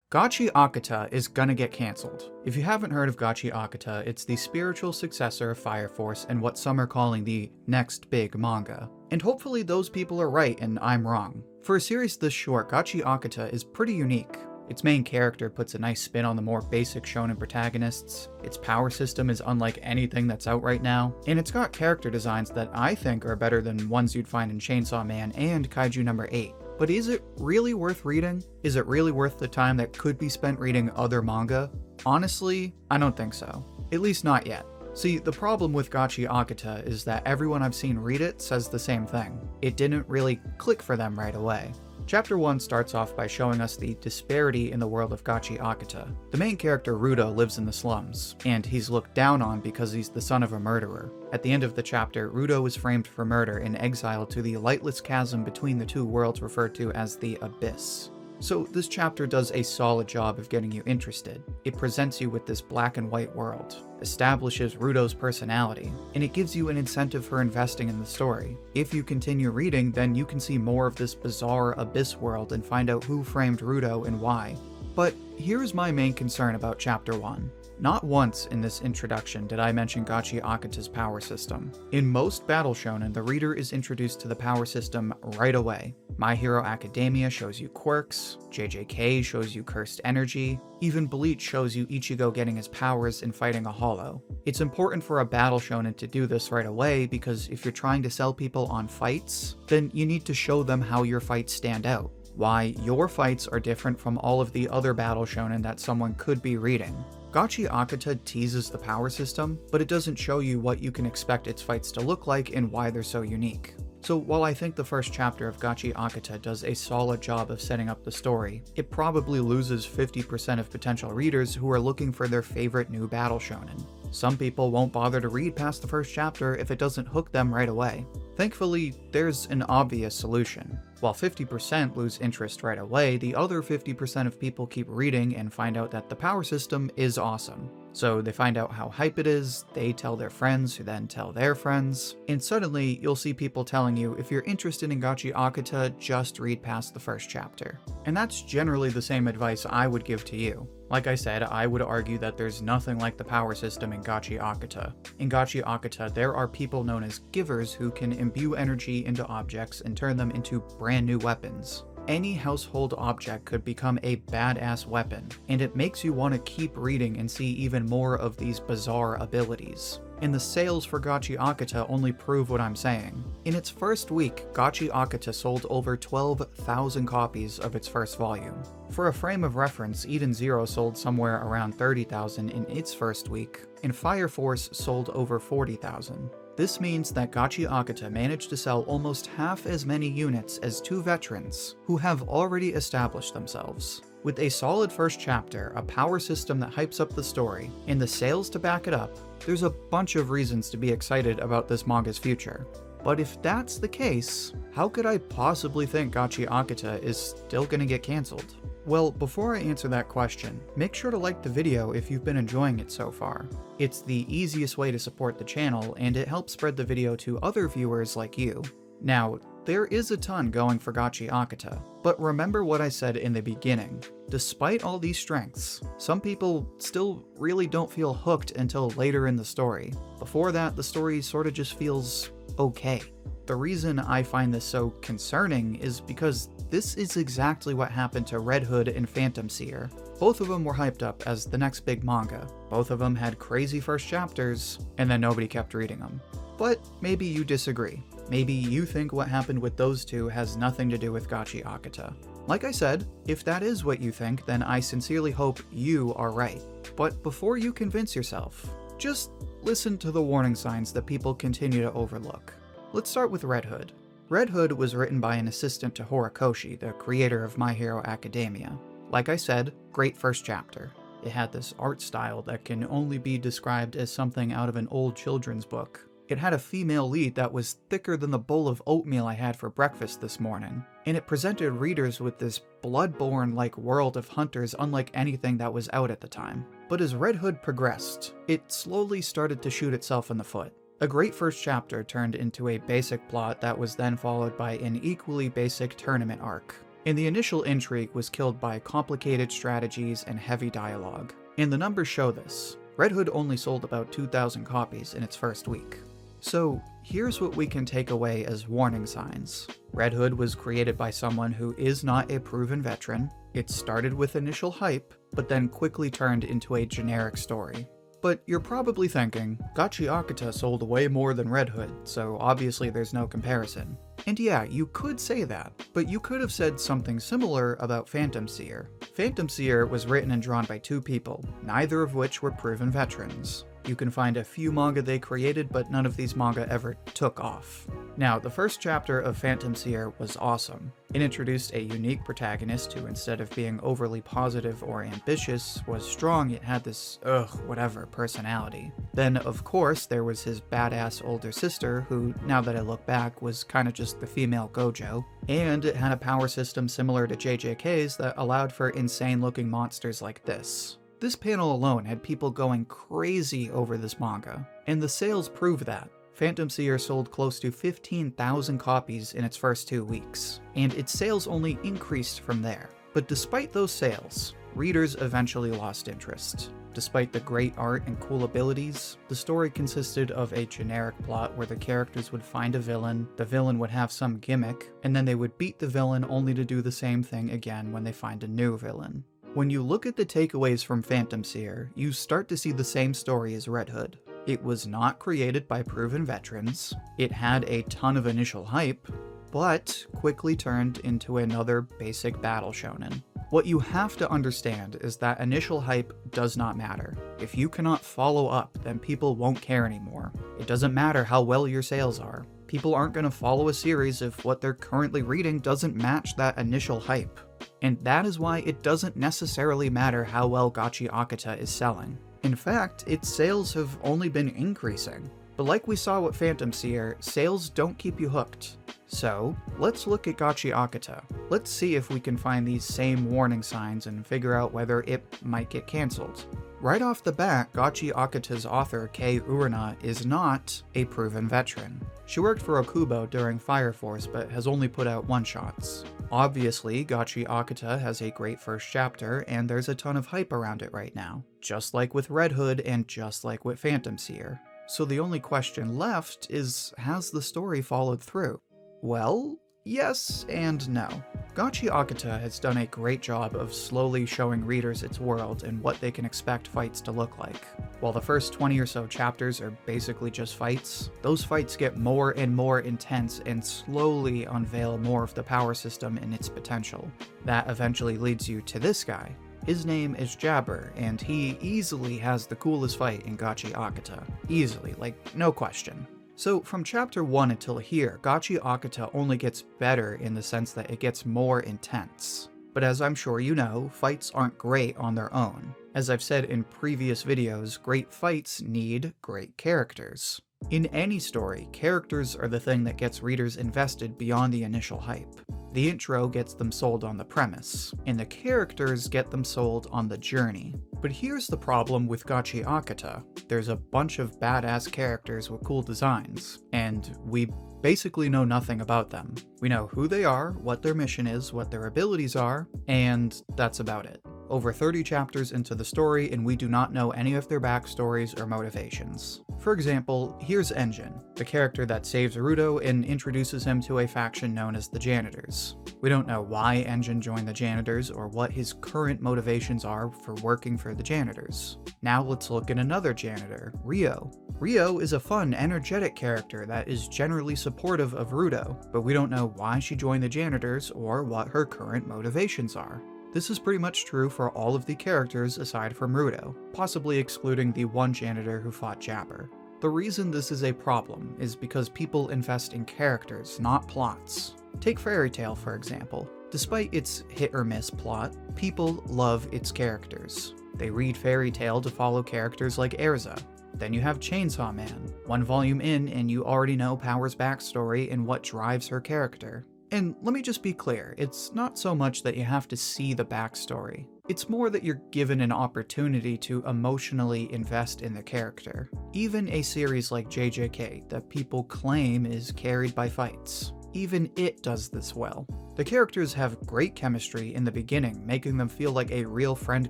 Gachiakuta is gonna get cancelled. If you haven't heard of Gachiakuta, it's the spiritual successor of Fire Force and what some are calling the next big manga. And hopefully those people are right and I'm wrong. For a series this short, Gachiakuta is pretty unique. Its main character puts a nice spin on the more basic shonen protagonists, its power system is unlike anything that's out right now, and it's got character designs that I think are better than ones you'd find in Chainsaw Man and Kaiju number 8. But is it really worth reading? Is it really worth the time that could be spent reading other manga? Honestly, I don't think so. At least not yet. See, the problem with Gachiakuta is that everyone I've seen read it says the same thing. It didn't really click for them right away. Chapter 1 starts off by showing us the disparity in the world of Gachiakuta. The main character, Rudo, lives in the slums, and he's looked down on because he's the son of a murderer. At the end of the chapter, Rudo is framed for murder and exiled to the lightless chasm between the two worlds referred to as the Abyss. So this chapter does a solid job of getting you interested. It presents you with this black and white world, establishes Rudo's personality, and it gives you an incentive for investing in the story. If you continue reading, then you can see more of this bizarre abyss world and find out who framed Rudo and why. But here's my main concern about Chapter 1. Not once in this introduction did I mention Gachiakuta's power system. In most battle shonen, the reader is introduced to the power system right away. My Hero Academia shows you quirks, JJK shows you cursed energy, even Bleach shows you Ichigo getting his powers and fighting a hollow. It's important for a battle shonen to do this right away because if you're trying to sell people on fights, then you need to show them how your fights stand out. Why your fights are different from all of the other battle shonen that someone could be reading. Gachiakuta teases the power system, but it doesn't show you what you can expect its fights to look like and why they're so unique. So while I think the first chapter of Gachiakuta does a solid job of setting up the story, it probably loses 50% of potential readers who are looking for their favorite new battle shonen. Some people won't bother to read past the first chapter if it doesn't hook them right away. Thankfully, there's an obvious solution. While 50% lose interest right away, the other 50% of people keep reading and find out that the power system is awesome. So they find out how hype it is, they tell their friends who then tell their friends, and suddenly you'll see people telling you if you're interested in Gachiakuta, just read past the first chapter. And that's generally the same advice I would give to you. Like I said, I would argue that there's nothing like the power system in Gachiakuta. In Gachiakuta, there are people known as givers who can imbue energy into objects and turn them into brand new weapons. Any household object could become a badass weapon, and it makes you want to keep reading and see even more of these bizarre abilities. And the sales for Gachiakuta only prove what I'm saying. In its first week, Gachiakuta sold over 12,000 copies of its first volume. For a frame of reference, Eden Zero sold somewhere around 30,000 in its first week, and Fire Force sold over 40,000. This means that Gachiakuta managed to sell almost half as many units as two veterans who have already established themselves. With a solid first chapter, a power system that hypes up the story, and the sales to back it up, there's a bunch of reasons to be excited about this manga's future. But if that's the case, how could I possibly think Gachiakuta is still gonna get cancelled? Well, before I answer that question, make sure to like the video if you've been enjoying it so far. It's the easiest way to support the channel, and it helps spread the video to other viewers like you. Now, there is a ton going for Gachiakuta, but remember what I said in the beginning. Despite all these strengths, some people still really don't feel hooked until later in the story. Before that, the story sorta just feels okay. The reason I find this so concerning is because this is exactly what happened to Red Hood and Phantom Seer. Both of them were hyped up as the next big manga. Both of them had crazy first chapters, and then nobody kept reading them. But maybe you disagree. Maybe you think what happened with those two has nothing to do with Gachiakuta. Like I said, if that is what you think, then I sincerely hope you are right. But before you convince yourself, just listen to the warning signs that people continue to overlook. Let's start with Red Hood. Red Hood was written by an assistant to Horikoshi, the creator of My Hero Academia. Like I said, great first chapter. It had this art style that can only be described as something out of an old children's book. It had a female lead that was thicker than the bowl of oatmeal I had for breakfast this morning, and it presented readers with this Bloodborne-like world of hunters unlike anything that was out at the time. But as Red Hood progressed, it slowly started to shoot itself in the foot. A great first chapter turned into a basic plot that was then followed by an equally basic tournament arc. and the initial intrigue was killed by complicated strategies and heavy dialogue. And the numbers show this. Red Hood only sold about 2,000 copies in its first week. So here's what we can take away as warning signs. Red Hood was created by someone who is not a proven veteran. It started with initial hype, but then quickly turned into a generic story. But you're probably thinking, Gachiakuta sold way more than Red Hood, so obviously there's no comparison. And yeah, you could say that, but you could have said something similar about Phantom Seer. Phantom Seer was written and drawn by two people, neither of which were proven veterans. You can find a few manga they created, but none of these manga ever took off. Now, the first chapter of Phantom Seer was awesome. It introduced a unique protagonist who, instead of being overly positive or ambitious, was strong yet had this whatever personality. Then, of course, there was his badass older sister, who, now that I look back, was kinda just the female Gojo. And it had a power system similar to JJK's that allowed for insane-looking monsters like this. This panel alone had people going crazy over this manga, and the sales prove that. Phantom Seer sold close to 15,000 copies in its first 2 weeks, and its sales only increased from there. But despite those sales, readers eventually lost interest. Despite the great art and cool abilities, the story consisted of a generic plot where the characters would find a villain, the villain would have some gimmick, and then they would beat the villain only to do the same thing again when they find a new villain. When you look at the takeaways from Phantom Seer, you start to see the same story as Red Hood. It was not created by proven veterans, it had a ton of initial hype, but quickly turned into another basic battle shonen. What you have to understand is that initial hype does not matter. If you cannot follow up, then people won't care anymore. It doesn't matter how well your sales are. People aren't going to follow a series if what they're currently reading doesn't match that initial hype. And that is why it doesn't necessarily matter how well Gachiakuta is selling. In fact, its sales have only been increasing. But like we saw with Phantom Seer, sales don't keep you hooked. So, let's look at Gachiakuta. Let's see if we can find these same warning signs and figure out whether it might get cancelled. Right off the bat, Gachiakuta's author, Kei Urana, is not a proven veteran. She worked for Okubo during Fire Force, but has only put out one-shots. Obviously, Gachiakuta has a great first chapter, and there's a ton of hype around it right now, just like with Red Hood and just like with Phantom Seer. So the only question left is, has the story followed through? Well, yes and no. Gachiakuta has done a great job of slowly showing readers its world and what they can expect fights to look like. While the first 20 or so chapters are basically just fights, those fights get more and more intense and slowly unveil more of the power system and its potential. That eventually leads you to this guy. His name is Jabber, and he easily has the coolest fight in Gachiakuta. Easily, like, no question. So from chapter 1 until here, Gachiakuta only gets better in the sense that it gets more intense. But as I'm sure you know, fights aren't great on their own. As I've said in previous videos, great fights need great characters. In any story, characters are the thing that gets readers invested beyond the initial hype. The intro gets them sold on the premise, and the characters get them sold on the journey. But here's the problem with Gachiakuta. There's a bunch of badass characters with cool designs, and we basically know nothing about them. We know who they are, what their mission is, what their abilities are, and that's about it. Over 30 chapters into the story, and we do not know any of their backstories or motivations. For example, here's Engine, the character that saves Rudo and introduces him to a faction known as the Janitors. We don't know why Engine joined the Janitors or what his current motivations are for working for the Janitors. Now let's look at another janitor, Ryo. Ryo is a fun, energetic character that is generally supportive of Rudo, but we don't know why she joined the Janitors or what her current motivations are. This is pretty much true for all of the characters aside from Rudo, possibly excluding the one janitor who fought Jabber. The reason this is a problem is because people invest in characters, not plots. Take Fairy Tail, for example. Despite its hit-or-miss plot, people love its characters. They read Fairy Tail to follow characters like Erza. Then you have Chainsaw Man. One volume in and you already know Power's backstory and what drives her character. And let me just be clear, it's not so much that you have to see the backstory. It's more that you're given an opportunity to emotionally invest in the character. Even a series like JJK that people claim is carried by fights. even it does this well. The characters have great chemistry in the beginning, making them feel like a real friend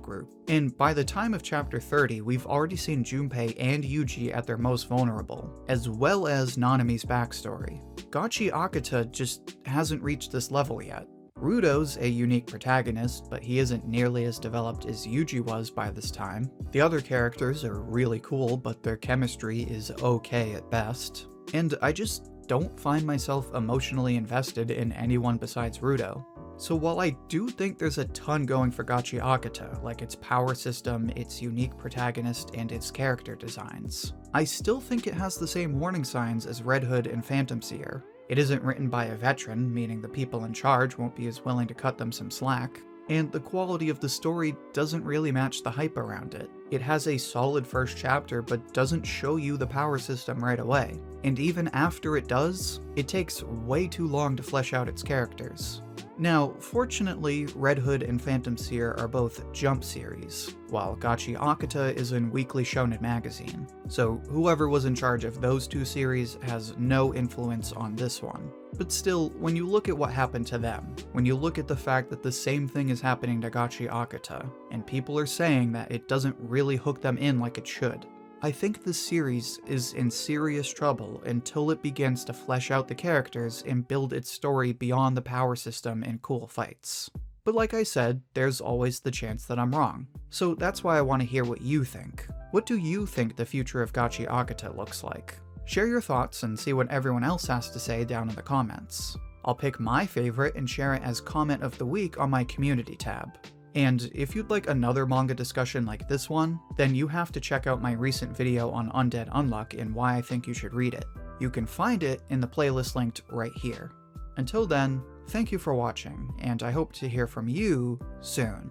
group. And by the time of chapter 30, we've already seen Junpei and Yuji at their most vulnerable, as well as Nanami's backstory. Gachiakuta just hasn't reached this level yet. Rudo's a unique protagonist, but he isn't nearly as developed as Yuji was by this time. The other characters are really cool, but their chemistry is okay at best. And I just don't find myself emotionally invested in anyone besides Rudo. So while I do think there's a ton going for Gachiakuta, like its power system, its unique protagonist, and its character designs, I still think it has the same warning signs as Red Hood and Phantom Seer. It isn't written by a veteran, meaning the people in charge won't be as willing to cut them some slack, and the quality of the story doesn't really match the hype around it. It has a solid first chapter, but doesn't show you the power system right away. And even after it does, it takes way too long to flesh out its characters. Now, fortunately, Red Hood and Phantom Seer are both Jump series, while Gachiakuta is in Weekly Shonen magazine, so whoever was in charge of those two series has no influence on this one. But still, when you look at what happened to them, when you look at the fact that the same thing is happening to Gachiakuta, and people are saying that it doesn't really hook them in like it should, I think this series is in serious trouble until it begins to flesh out the characters and build its story beyond the power system and cool fights. But like I said, there's always the chance that I'm wrong. So that's why I want to hear what you think. What do you think the future of Gachiakuta looks like? Share your thoughts and see what everyone else has to say down in the comments. I'll pick my favorite and share it as comment of the week on my community tab. And if you'd like another manga discussion like this one, then you have to check out my recent video on Undead Unluck and why I think you should read it. You can find it in the playlist linked right here. Until then, thank you for watching, and I hope to hear from you soon.